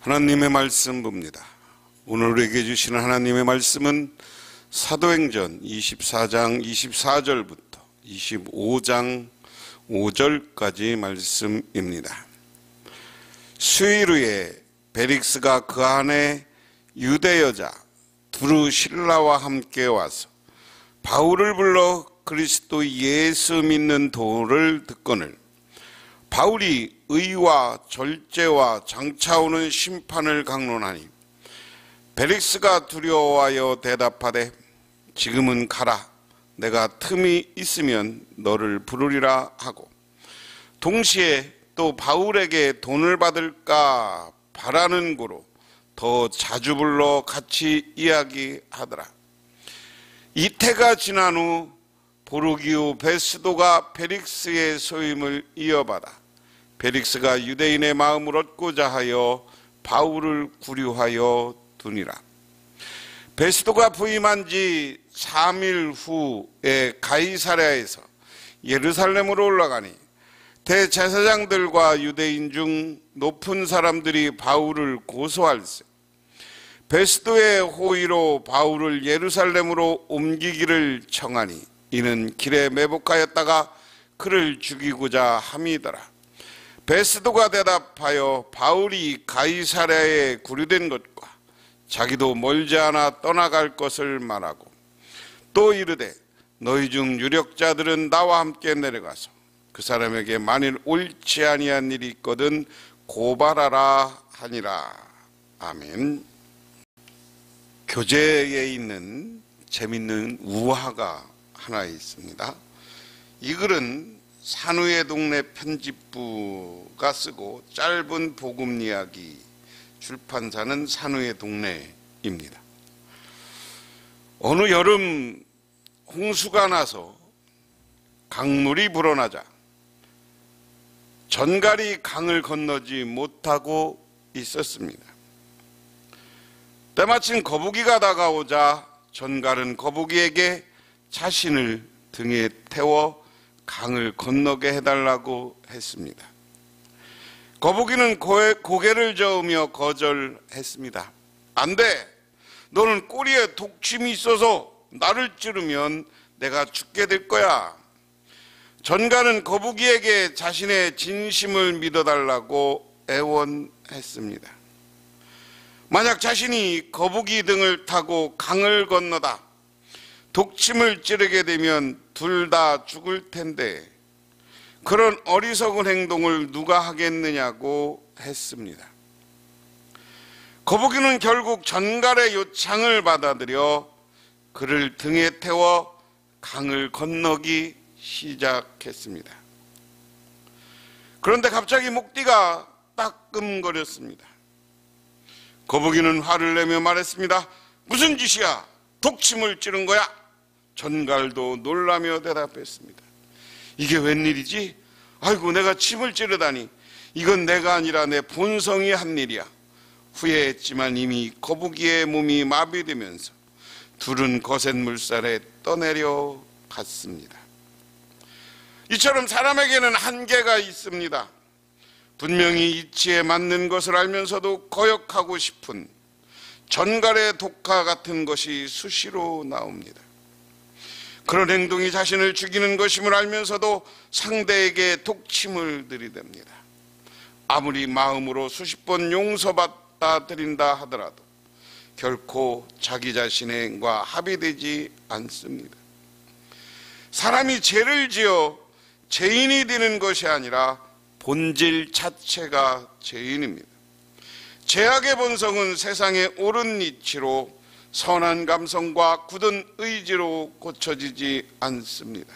하나님의 말씀 봅니다. 오늘 우리에게 주시는 하나님의 말씀은 사도행전 24장 24절부터 25장 5절까지 말씀입니다. 수일 후에 벨릭스가 그 안에 유대 여자 드루실라와 함께 와서 바울을 불러 그리스도 예수 믿는 도를 듣거늘 바울이 의와 절제와 장차오는 심판을 강론하니 벨릭스가 두려워하여 대답하되 지금은 가라. 내가 틈이 있으면 너를 부르리라 하고 동시에 또 바울에게 돈을 받을까 바라는 고로 더 자주 불러 같이 이야기하더라. 이태가 지난 후 보르기오 베스도가 벨릭스의 소임을 이어받아 벨릭스가 유대인의 마음을 얻고자 하여 바울을 구류하여 두니라. 베스도가 부임한 지 3일 후에 가이사랴에서 예루살렘으로 올라가니 대제사장들과 유대인 중 높은 사람들이 바울을 고소할세. 베스도의 호의로 바울을 예루살렘으로 옮기기를 청하니 이는 길에 매복하였다가 그를 죽이고자 함이더라. 베스도가 대답하여 바울이 가이사랴에 구류된 것과 자기도 멀지 않아 떠나갈 것을 말하고 또 이르되 너희 중 유력자들은 나와 함께 내려가서 그 사람에게 만일 옳지 아니한 일이 있거든 고발하라 하니라. 아멘. 교재에 있는 재밌는 우화가 하나 있습니다. 이 글은 산후의 동네 편집부가 쓰고 짧은 복음 이야기, 출판사는 산후의 동네입니다. 어느 여름 홍수가 나서 강물이 불어나자 전갈이 강을 건너지 못하고 있었습니다. 때마침 거북이가 다가오자 전갈은 거북이에게 자신을 등에 태워 강을 건너게 해달라고 했습니다. 거북이는 고개를 저으며 거절했습니다. 안 돼. 너는 꼬리에 독침이 있어서 나를 찌르면 내가 죽게 될 거야. 전갈은 거북이에게 자신의 진심을 믿어달라고 애원했습니다. 만약 자신이 거북이 등을 타고 강을 건너다 독침을 찌르게 되면 둘 다 죽을 텐데 그런 어리석은 행동을 누가 하겠느냐고 했습니다. 거북이는 결국 전갈의 요청을 받아들여 그를 등에 태워 강을 건너기 시작했습니다. 그런데 갑자기 목뒤가 따끔거렸습니다. 거북이는 화를 내며 말했습니다. 무슨 짓이야? 독침을 찌른 거야? 전갈도 놀라며 대답했습니다. 이게 웬일이지? 아이고, 내가 침을 찌르다니. 이건 내가 아니라 내 본성이 한 일이야. 후회했지만 이미 거북이의 몸이 마비되면서 둘은 거센 물살에 떠내려 갔습니다. 이처럼 사람에게는 한계가 있습니다. 분명히 이치에 맞는 것을 알면서도 거역하고 싶은 전갈의 독화 같은 것이 수시로 나옵니다. 그런 행동이 자신을 죽이는 것임을 알면서도 상대에게 독침을 들이댑니다. 아무리 마음으로 수십 번 용서받아 드린다 하더라도 결코 자기 자신의 행과 합의되지 않습니다. 사람이 죄를 지어 죄인이 되는 것이 아니라 본질 자체가 죄인입니다. 죄악의 본성은 세상의 옳은 이치로 선한 감성과 굳은 의지로 고쳐지지 않습니다.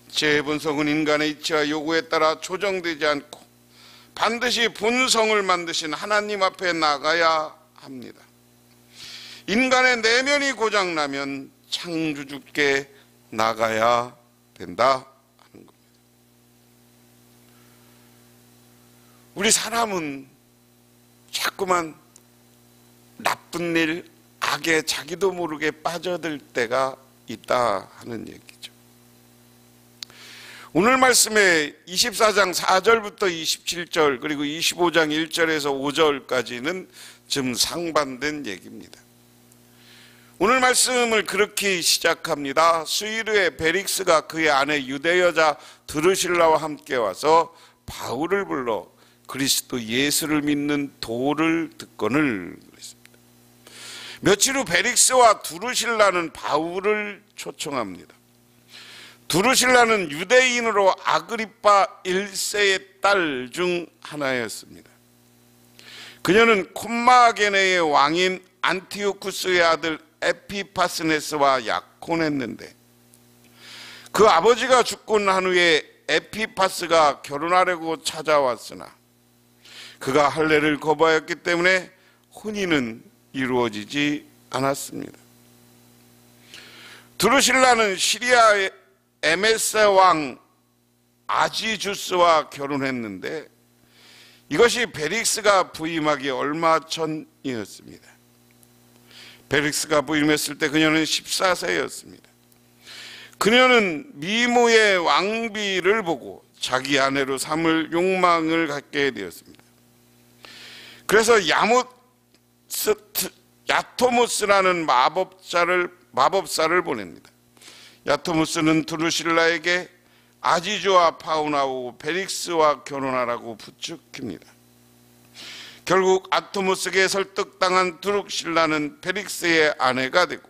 죄의 본성은 인간의 이치와 요구에 따라 조정되지 않고 반드시 본성을 만드신 하나님 앞에 나가야 합니다. 인간의 내면이 고장나면 창조주께 나가야 된다 하는 겁니다. 우리 사람은 자꾸만 나쁜 일, 악에 자기도 모르게 빠져들 때가 있다 하는 얘기죠. 오늘 말씀에 24장 4절부터 27절 그리고 25장 1절에서 5절까지는 좀 상반된 얘기입니다. 오늘 말씀을 그렇게 시작합니다. 수일 후에 베릭스가 그의 아내 유대 여자 드루실라와 함께 와서 바울을 불러 그리스도 예수를 믿는 도를 듣거늘 그랬습니다. 며칠 후 베릭스와 드루실라는 바울을 초청합니다. 드루실라는 유대인으로 아그리빠 1세의 딸 중 하나였습니다. 그녀는 콤마게네의 왕인 안티오쿠스의 아들 에피파스네스와 약혼했는데 그 아버지가 죽고 난 후에 에피파스가 결혼하려고 찾아왔으나 그가 할례를 거부하였기 때문에 혼인은 이루어지지 않았습니다. 드루실라는 시리아의 에메스 왕 아지주스와 결혼했는데 이것이 베릭스가 부임하기 얼마 전이었습니다. 베릭스가 부임했을 때 그녀는 14세였습니다. 그녀는 미모의 왕비를 보고 자기 아내로 삼을 욕망을 갖게 되었습니다. 그래서 야토무스라는 마법사를 보냅니다. 야토무스는 드루실라에게 아지주와 파우나오 베릭스와 결혼하라고 부축합니다. 결국 아토무스에게 설득당한 드루실라는 베릭스의 아내가 되고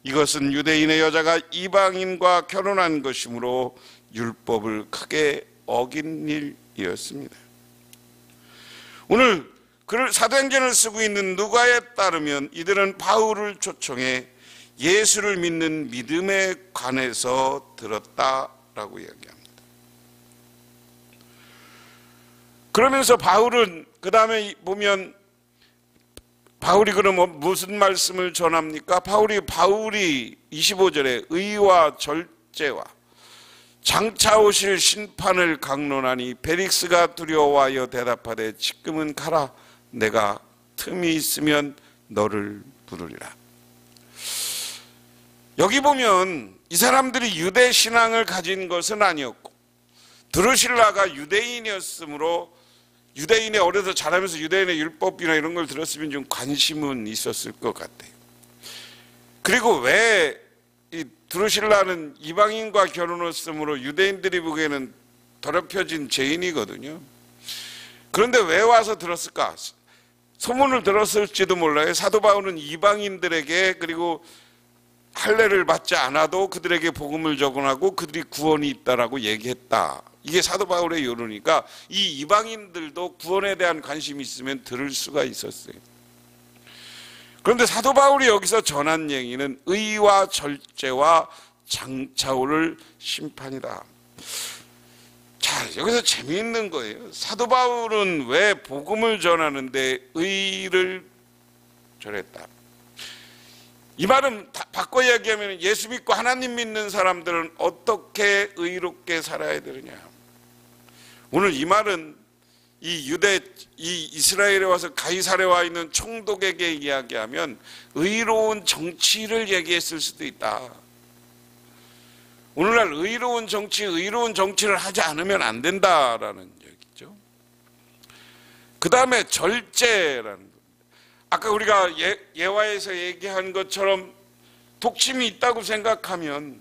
이것은 유대인의 여자가 이방인과 결혼한 것이므로 율법을 크게 어긴 일이었습니다. 오늘 사도행전을 쓰고 있는 누가에 따르면 이들은 바울을 초청해 예수를 믿는 믿음에 관해서 들었다라고 이야기합니다. 그러면서 바울은 그 다음에 보면 바울이 그러면 무슨 말씀을 전합니까? 바울이 25절에 의와 절제와 장차 오실 심판을 강론하니 베릭스가 두려워하여 대답하되 지금은 가라. 내가 틈이 있으면 너를 부르리라. 여기 보면 이 사람들이 유대 신앙을 가진 것은 아니었고 드루실라가 유대인이었으므로 유대인의 어려서 자라면서 유대인의 율법이나 이런 걸 들었으면 좀 관심은 있었을 것 같아요. 그리고 왜 이 드루실라는 이방인과 결혼했으므로 유대인들이 보기에는 더럽혀진 죄인이거든요. 그런데 왜 와서 들었을까? 소문을 들었을지도 몰라요. 사도 바울은 이방인들에게 그리고 할례를 받지 않아도 그들에게 복음을 전하고 그들이 구원이 있다라고 얘기했다. 이게 사도 바울의 여론이니까 이 이방인들도 구원에 대한 관심이 있으면 들을 수가 있었어요. 그런데 사도 바울이 여기서 전한 얘기는 의와 절제와 장차 올 심판이다. 자, 여기서 재미있는 거예요. 사도 바울은 왜 복음을 전하는데 의를 전했다. 이 말은 바꿔 이야기하면 예수 믿고 하나님 믿는 사람들은 어떻게 의롭게 살아야 되느냐. 오늘 이 말은 이 이스라엘에 와서 가이사랴에 와 있는 총독에게 이야기하면 의로운 정치를 얘기했을 수도 있다. 오늘날 의로운 정치를 하지 않으면 안 된다라는 얘기죠. 그 다음에 절제라는 것. 아까 우리가 예화에서 얘기한 것처럼 독침이 있다고 생각하면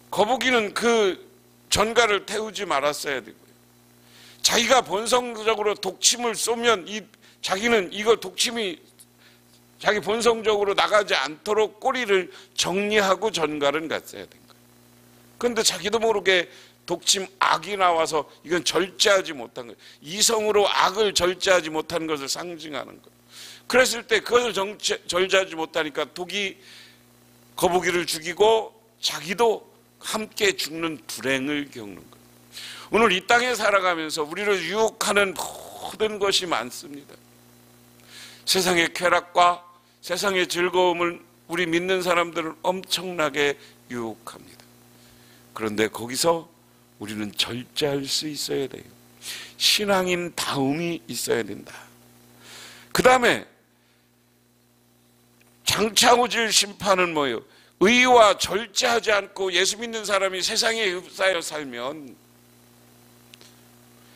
거북이는 그 전갈을 태우지 말았어야 되고요. 자기가 본성적으로 독침을 쏘면 자기는 이걸 독침이 자기 본성적으로 나가지 않도록 꼬리를 정리하고 전갈은 갔어야 된 거예요. 그런데 자기도 모르게 독침 악이 나와서 이건 절제하지 못한 거예요. 이성으로 악을 절제하지 못한 것을 상징하는 거예요. 그랬을 때 그것을 절제하지 못하니까 독이 거북이를 죽이고 자기도 함께 죽는 불행을 겪는 거예요. 오늘 이 땅에 살아가면서 우리를 유혹하는 모든 것이 많습니다. 세상의 쾌락과 세상의 즐거움을 우리 믿는 사람들은 엄청나게 유혹합니다. 그런데 거기서 우리는 절제할 수 있어야 돼요. 신앙인 다움이 있어야 된다. 그 다음에 장차 오질 심판은 뭐예요? 의와 절제하지 않고 예수 믿는 사람이 세상에 흡사하여 살면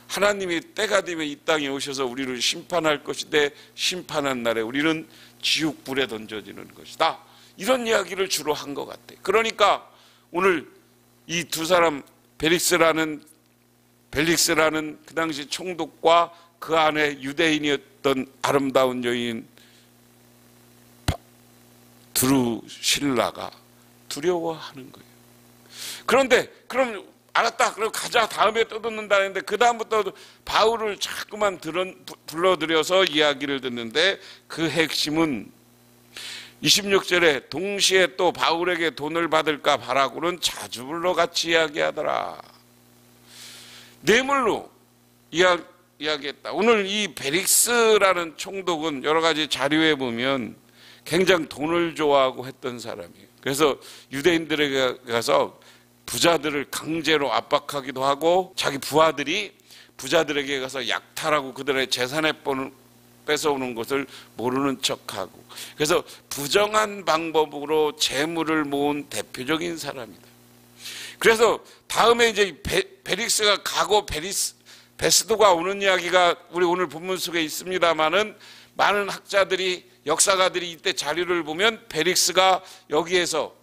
하나님이 때가 되면 이 땅에 오셔서 우리를 심판할 것인데 심판한 날에 우리는 지옥불에 던져지는 것이다. 이런 이야기를 주로 한 것 같아요. 그러니까 오늘 이 두 사람 벨릭스라는 그 당시 총독과 그 안에 유대인이었던 아름다운 여인 드루실라가 두려워하는 거예요. 그런데 그럼 알았다, 그럼 가자, 다음에 또 듣는다 했는데 그 다음부터 바울을 자꾸만 불러들여서 이야기를 듣는데 그 핵심은 26절에 동시에 또 바울에게 돈을 받을까 바라고는 자주 불러 같이 이야기하더라. 뇌물로 이야기했다. 오늘 이 벨릭스라는 총독은 여러 가지 자료에 보면 굉장히 돈을 좋아하고 했던 사람이에요. 그래서 유대인들에게 가서 부자들을 강제로 압박하기도 하고 자기 부하들이 부자들에게 가서 약탈하고 그들의 재산에 뺏어오는 것을 모르는 척하고, 그래서 부정한 방법으로 재물을 모은 대표적인 사람이다. 그래서 다음에 이제 벨릭스가 가고 베스도가 오는 이야기가 우리 오늘 본문 속에 있습니다만은 많은 학자들이 역사가들이 이때 자료를 보면 벨릭스가 여기에서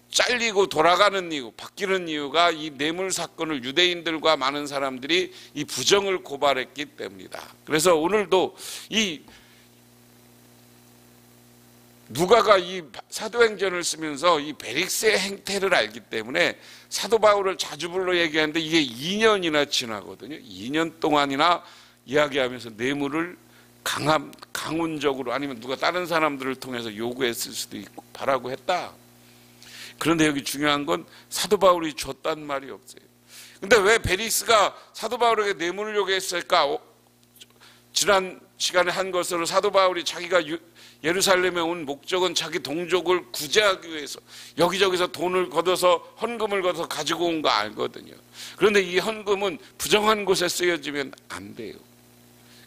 잘리고 돌아가는 이유, 바뀌는 이유가 이 뇌물 사건을 유대인들과 많은 사람들이 이 부정을 고발했기 때문이다. 그래서 오늘도 이 누가가 이 사도행전을 쓰면서 이 벨릭스의 행태를 알기 때문에 사도 바울을 자주 불러 얘기하는데 이게 2년이나 지나거든요. 2년 동안이나 이야기하면서 뇌물을 강운적으로 아니면 누가 다른 사람들을 통해서 요구했을 수도 있고 바라고 했다. 그런데 여기 중요한 건 사도 바울이 줬단 말이 없어요. 근데 왜 벨릭스가 사도 바울에게 뇌물을 요구했을까? 지난 시간에 한 것으로 사도 바울이 자기가 예루살렘에 온 목적은 자기 동족을 구제하기 위해서 여기저기서 돈을 걷어서 헌금을 걷어서 가지고 온 거 알거든요. 그런데 이 헌금은 부정한 곳에 쓰여지면 안 돼요.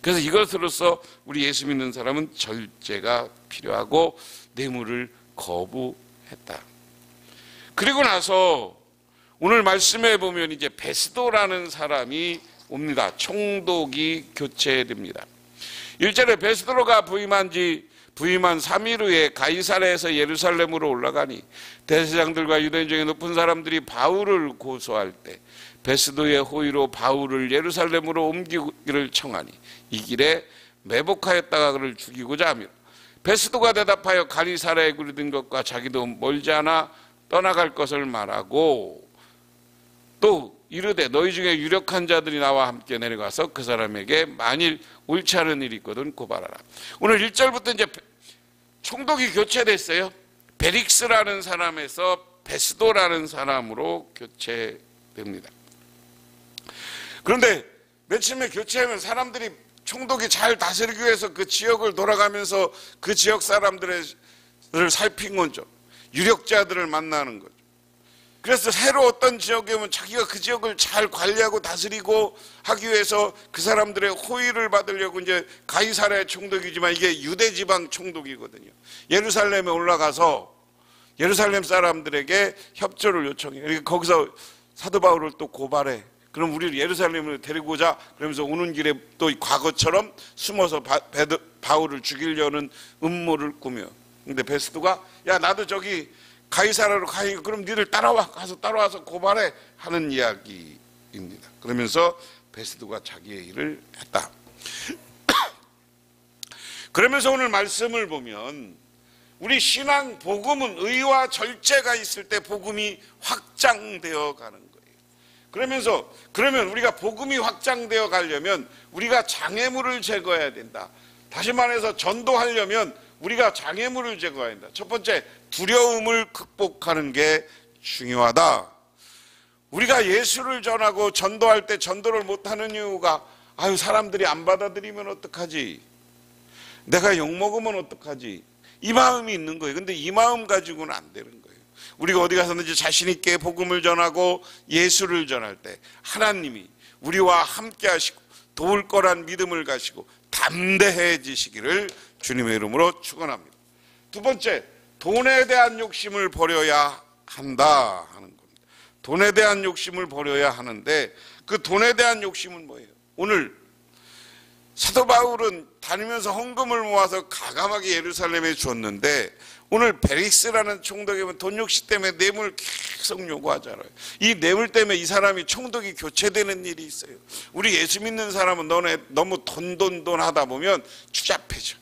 그래서 이것으로서 우리 예수 믿는 사람은 절제가 필요하고 뇌물을 거부했다. 그리고 나서 오늘 말씀에 보면 이제 베스도라는 사람이 옵니다. 총독이 교체됩니다. 1절에 베스도가 부임한 3일 후에 가이사랴에서 예루살렘으로 올라가니 대제사장들과 유대인 중에 높은 사람들이 바울을 고소할 때 베스도의 호의로 바울을 예루살렘으로 옮기기를 청하니 이 길에 매복하였다가 그를 죽이고자 하며 베스도가 대답하여 가이사랴에 그르던 것과 자기도 멀지 않아 떠나갈 것을 말하고 또 이르되 너희 중에 유력한 자들이 나와 함께 내려가서 그 사람에게 만일 옳지 않은 일이 있거든 고발하라. 오늘 1절부터 이제 총독이 교체됐어요. 벨릭스라는 사람에서 베스도라는 사람으로 교체됩니다. 그런데 맨 처음에 교체하면 사람들이 총독이 잘 다스리기 위해서 그 지역을 돌아가면서 그 지역 사람들을 살핀 거죠. 유력자들을 만나는 거죠. 그래서 새로 어떤 지역에 오면 자기가 그 지역을 잘 관리하고 다스리고 하기 위해서 그 사람들의 호의를 받으려고 이제 가이사랴 총독이지만 이게 유대 지방 총독이거든요. 예루살렘에 올라가서 예루살렘 사람들에게 협조를 요청해요. 그러니까 거기서 사도 바울을 또 고발해. 그럼 우리를 예루살렘으로 데리고 오자. 그러면서 오는 길에 또 과거처럼 숨어서 바울을 죽이려는 음모를 꾸며. 근데 베스도가 야 나도 저기 가이사랴로 가니까 그럼 니들 따라와서 고발해 하는 이야기입니다. 그러면서 베스도가 자기의 일을 했다. 그러면서 오늘 말씀을 보면 우리 신앙 복음은 의와 절제가 있을 때 복음이 확장되어 가는 거예요. 그러면 우리가 복음이 확장되어 가려면 우리가 장애물을 제거해야 된다. 다시 말해서 전도하려면 우리가 장애물을 제거해야 된다. 첫 번째, 두려움을 극복하는 게 중요하다. 우리가 예수를 전하고 전도할 때 전도를 못하는 이유가 사람들이 안 받아들이면 어떡하지? 내가 욕먹으면 어떡하지? 이 마음이 있는 거예요. 근데 이 마음 가지고는 안 되는 거예요. 우리가 어디 가서든지 자신 있게 복음을 전하고 예수를 전할 때 하나님이 우리와 함께 하시고 도울 거란 믿음을 가지고 담대해지시기를 주님의 이름으로 축원합니다. 두 번째, 돈에 대한 욕심을 버려야 한다 하는 겁니다. 돈에 대한 욕심을 버려야 하는데 그 돈에 대한 욕심은 뭐예요? 오늘 사도 바울은 다니면서 헌금을 모아서 가감하게 예루살렘에 줬는데 오늘 베릭스라는 총독이 보면 돈 욕심 때문에 뇌물 계속 요구하잖아요. 이 뇌물 때문에 이 사람이 총독이 교체되는 일이 있어요. 우리 예수 믿는 사람은 너무 돈 하다 보면 추잡해져.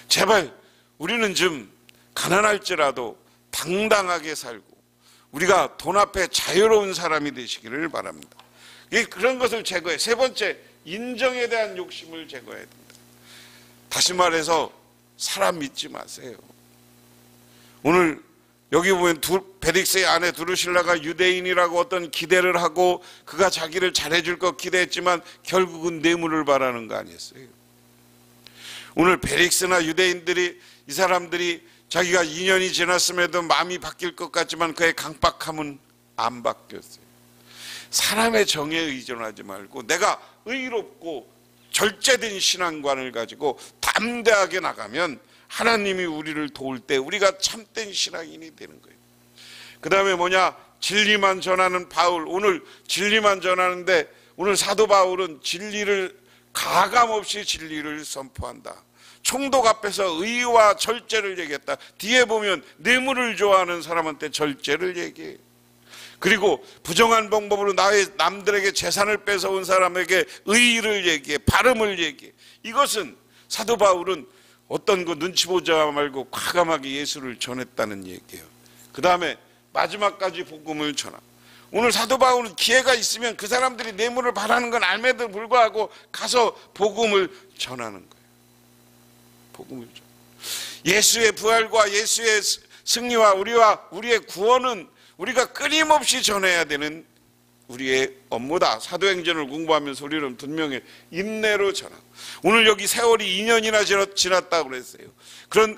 제발 우리는 좀 가난할지라도 당당하게 살고 우리가 돈 앞에 자유로운 사람이 되시기를 바랍니다. 그런 것을 제거해. 세 번째, 인정에 대한 욕심을 제거해야 됩니다. 다시 말해서 사람 믿지 마세요. 오늘 여기 보면 베릭스의 아내 두루실라가 유대인이라고 어떤 기대를 하고 그가 자기를 잘해줄 것 기대했지만 결국은 뇌물을 바라는 거 아니었어요. 오늘 베릭스나 유대인들이 이 사람들이 자기가 2년이 지났음에도 마음이 바뀔 것 같지만 그의 강박함은 안 바뀌었어요. 사람의 정에 의존하지 말고 내가 의롭고 절제된 신앙관을 가지고 담대하게 나가면 하나님이 우리를 도울 때 우리가 참된 신앙인이 되는 거예요. 그 다음에 뭐냐? 진리만 전하는 바울. 오늘 진리만 전하는데 오늘 사도 바울은 진리를 가감없이 진리를 선포한다. 총독 앞에서 의와 절제를 얘기했다. 뒤에 보면 뇌물을 좋아하는 사람한테 절제를 얘기해. 그리고 부정한 방법으로 남들에게 재산을 뺏어온 사람에게 의의를 얘기해. 바름을 얘기해. 이것은 사도 바울은 어떤 거 눈치 보자 말고 과감하게 예수를 전했다는 얘기예요. 그 다음에 마지막까지 복음을 전하. 오늘 사도 바울은 기회가 있으면 그 사람들이 뇌물을 바라는 건 알매도 불구하고 가서 복음을 전하는 거예요. 복음을 전하. 예수의 부활과 예수의 승리와 우리의 구원은 우리가 끊임없이 전해야 되는 우리의 업무다. 사도행전을 공부하면서 우리는 분명히 인내로 전하고. 오늘 여기 세월이 2년이나 지났다고 그랬어요.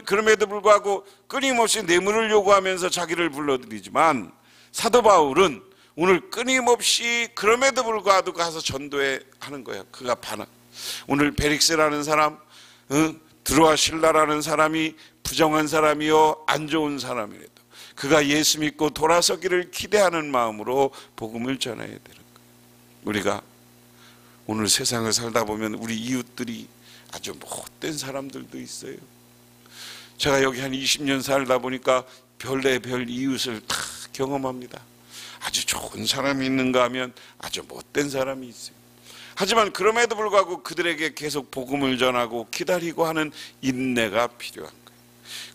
그럼에도 불구하고 끊임없이 뇌물을 요구하면서 자기를 불러들이지만 사도 바울은 오늘 끊임없이 그럼에도 불구하고 가서 전도해 하는 거예요. 그가 반응. 오늘 베릭스라는 사람, 드로아실라라는 사람이 부정한 사람이요 안 좋은 사람이래도 그가 예수 믿고 돌아서기를 기대하는 마음으로 복음을 전해야 되는 거예요. 우리가 오늘 세상을 살다 보면 우리 이웃들이 아주 못된 사람들도 있어요. 제가 여기 한 20년 살다 보니까 별의별 이웃을 다 경험합니다. 아주 좋은 사람이 있는가 하면 아주 못된 사람이 있어요. 하지만 그럼에도 불구하고 그들에게 계속 복음을 전하고 기다리고 하는 인내가 필요한 거예요.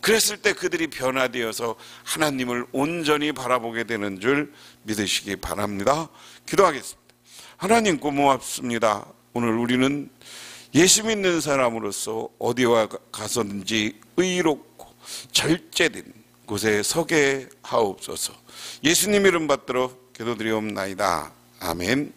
그랬을 때 그들이 변화되어서 하나님을 온전히 바라보게 되는 줄 믿으시기 바랍니다. 기도하겠습니다. 하나님 고맙습니다. 오늘 우리는 예수 믿는 사람으로서 어디와 가서든지 의롭고 절제된 곳에 서게 하옵소서. 예수님 이름 받들어 기도드리옵나이다. 아멘.